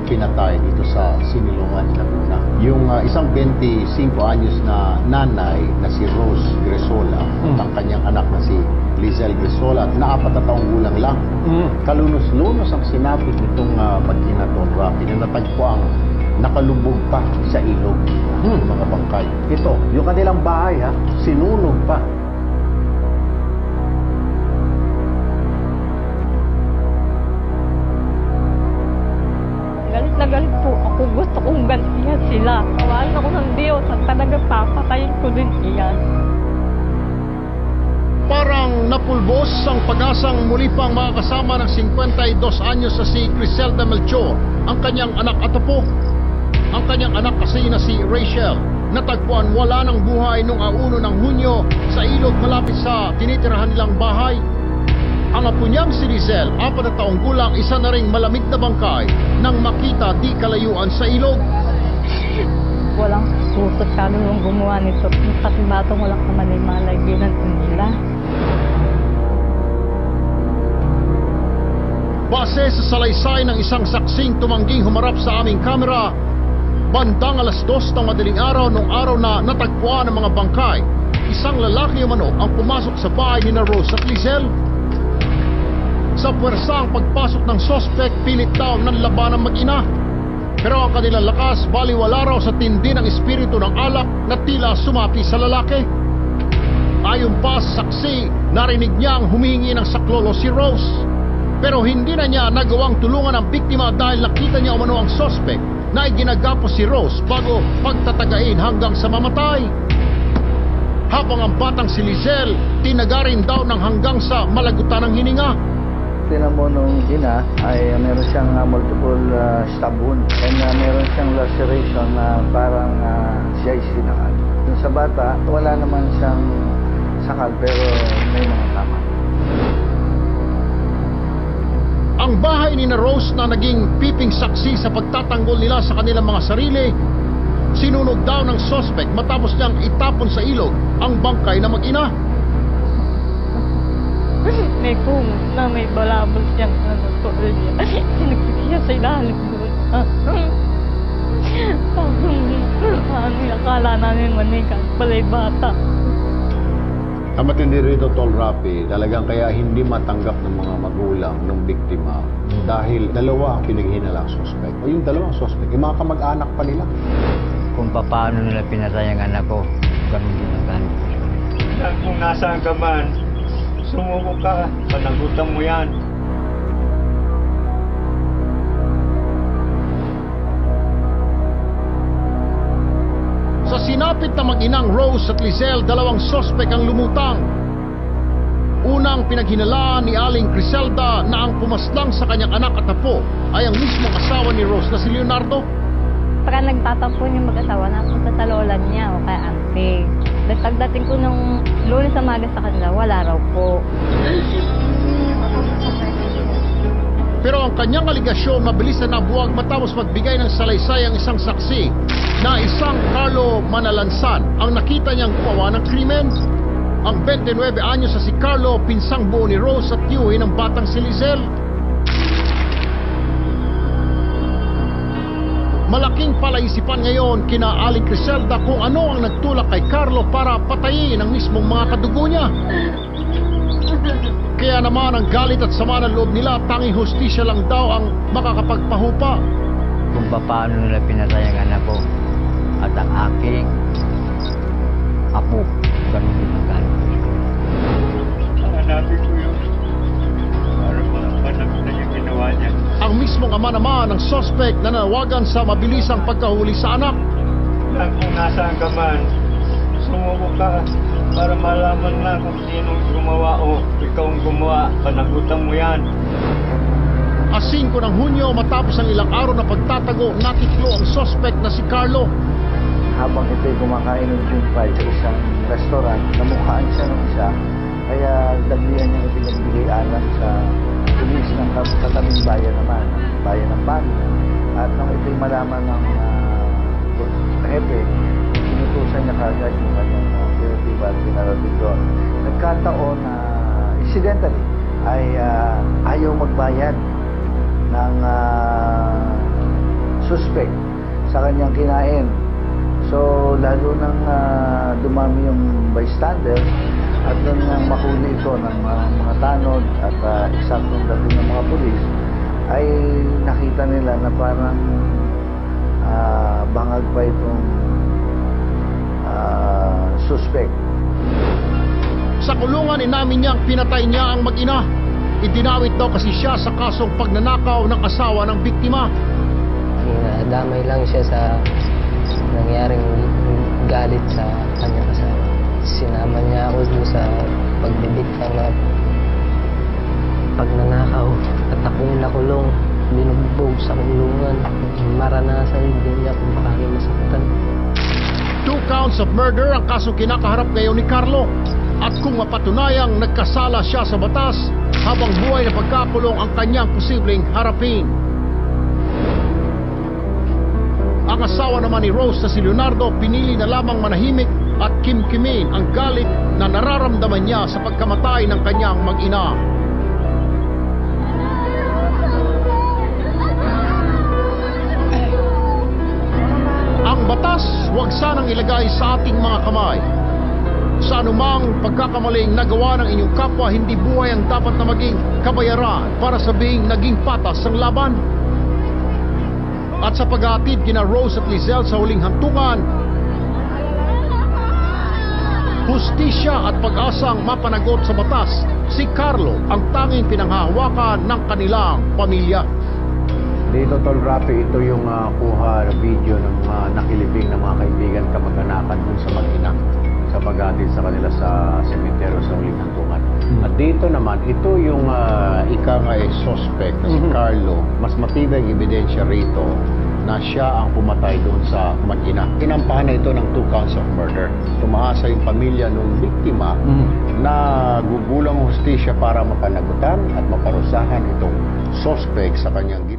pinatay dito sa Sinilungan, Laguna. Yung isang 25 anyos na nanay na si Rose Gresola at ang kanyang anak na si Lizelle Gresola at na 4 na taong gulang lang. Kalunos-lunos ang sinapit nitong mag-ina Tol Rafi na natagpuang nakalubog pa sa ilog ng mga bangkay. Ito, yung kanilang bahay sinunog pa. Galit na galit po ako. Gusto kong gantihan sila. Kawain ako ng Diyos at talaga papatayin ko din iyan. Parang napulbos ang pag-asang muli pang makakasama ng 52 anyos sa si Criselda Melchor, ang kanyang anak at apo. Ang kanyang anak kasi na si Rachel, natagpuan wala ng buhay noong 1 ng Hunyo sa ilog malapit sa tinitirahan nilang bahay. Ang apo niyang si Lizelle, 4 na taong gulang, isa na ring malamig na bangkay nang makita di kalayuan sa ilog. Walang susot kami yung gumawa nito. Kasi batong walang kamalay-malay binan nila. Base sa salaysay ng isang saksing tumangging humarap sa aming kamera, bandang 2:00 ng madaling araw nung araw na natagpuan ng mga bangkay, isang lalaki umano ang pumasok sa bahay ni Rose at Lizelle. Sa puwersa ang pagpasok ng sospek, pilit daw ng laban ng mag-ina. Pero ang kanilang lakas baliwala raw sa tindi ng espiritu ng alak na tila sumapi sa lalaki. Ayon pa sa saksi, narinig niya ang humihingi ng saklolo si Rose. Pero hindi na niya nagawang tulungan ang biktima dahil nakita niya umano ang sospek na iginagapos si Rose bago pagtatagain hanggang sa mamatay. Habang ang batang si Lizelle, tinaga rin daw ng hanggang sa malagutan ng hininga. Tinan mo nung ina ay meron siyang multiple stab wound and meron siyang laceration na parang siya ay sinakal. Yung sa bata, wala naman siyang sakal pero may mga tama. Ang bahay ni na Rose na naging piping saksi sa pagtatanggol nila sa kanilang mga sarili, sinunog daw ng sospek matapos niyang itapon sa ilog ang bangkay na mag-ina. May kung na may balabol siyang tuloy niya. Sinagsiya sa ilalim doon. Akala namin manikan pala'y bata. Ang matindi rito, Tol Rafi, talagang kaya hindi matanggap ng mga magulang ng biktima dahil dalawa ang pinaghihinalang suspect. O yung dalawang suspect, yung mga kamag-anak pa nila. Kung paano nila pinatay ang anak ko, ganun din ang ganun. Kung nasaan ka man, sumuko ka, panagutan mo yan. Sa sinapit na mag-inang Rose at Lizelle, dalawang sospek ang lumutang. Unang pinaghinalaan ni Aling Criselda na ang pumaslang sa kanyang anak at apo ay ang mismong asawa ni Rose na si Leonardo. Saka nagtatampon yung mag-asawa na punta sa lola niya o kaya auntie. Pagdating ko nung Lunes sa maga sa kanila, wala raw po. Pero ang kanyang aligasyon mabilis na nabuwag matapos magbigay ng salaysay ang isang saksi na isang Carlo Manalansan ang nakita niyang gumawa ng krimen. Ang 29 anyos sa si Carlo, pinsang buo ni Rose at tiyuhin ng batang si Lizelle. Malaking palaisipan ngayon kina Aling Criselda kung ano ang nagtulak kay Carlo para patayin ang mismong mga kadugo niya. Kaya naman ang galit at sama ng loob nila, tanging hustisya lang daw ang makakapagpahupa. Kung paano nila pinatay ang anak ko at ang aking apo, ganun din ang ganun. Hanapin ko yun. Para mapanagutan yung ginawa niya. Ang mismong ama naman ng suspect na nanawagan sa mabilisang pagkahuli sa anak. Kung nasaan ka man, sumuko ka para malaman na kung sino gumawa o ikaw ang gumawa, panagutan mo yan. 5 ng Hunyo, matapos ang ilang araw na pagtatago, natiklo ang suspect na si Carlo. Habang ito'y kumakain ng June 5 sa isang restaurant, namukhaan siya ng isa, kaya daglian niyang ipinagbigay alam sa pulis ng kataming bayan naman, bayan ng Bani. At nung ito'y malaman ng hepe, inutusan niya kagad yung kanyang at pinarating doon. Nagkataon na incidentally ay ayaw magbayad ng suspect sa kanyang kinain. So, lalo nang dumami yung bystander at nang mahuli ito ng mga tanod at eksaktong dating ng mga pulis, ay nakita nila na parang bangag pa itong suspect. Sa kulungan, inamin niyang pinatay niya ang mag-ina. Idinawit daw kasi siya sa kasong pagnanakaw ng asawa ng biktima. Damay lang siya sa nangyaring galit sa kanyang asawa. Sinama niya ako dun sa pagbibigtang na pagnanakaw at ako'y nakulong, binugbog sa kulungan. Maranasan din niya kung paano masaktan. 2 counts of murder ang kasong kinakaharap ngayon ni Carlo. At kung mapatunayang nagkasala siya sa batas, habang buhay na pagkakulong ang kanyang posibleng harapin. Ang asawa naman ni Rose na si Leonardo, pinili na lamang manahimik at kimkimin ang galit na nararamdaman niya sa pagkamatay ng kanyang mag-ina. Ang batas, huwag sanang ilagay sa ating mga kamay. Sa anumang pagkakamaling nagawa ng inyong kapwa, hindi buhay ang dapat na maging kabayaran para sabihing naging patas ang laban. At sa paghatid kina Rose at Lizelle sa huling hantungan, hustisya at pag-asang mapanagot sa batas, si Carlo ang tanging pinanghahawakan ng kanilang pamilya. Dito, Tol Rafi, ito yung kuha video ng mga nakilibing ng mga kaibigan kamag-anakan dun sa mag-ina sa pag-atid sa kanila sa sementeryo sa huling hantungan. At dito naman, ito yung ika nga suspect na si Carlo. Mas matibay ang ebidensya rito na siya ang pumatay doon sa mag-ina. Kinampahan na ito ng 2 counts of murder. Tumaasa yung pamilya ng biktima na gugulang hustisya para mapanagutan at maparusahan itong suspect sa kanyang ginawa.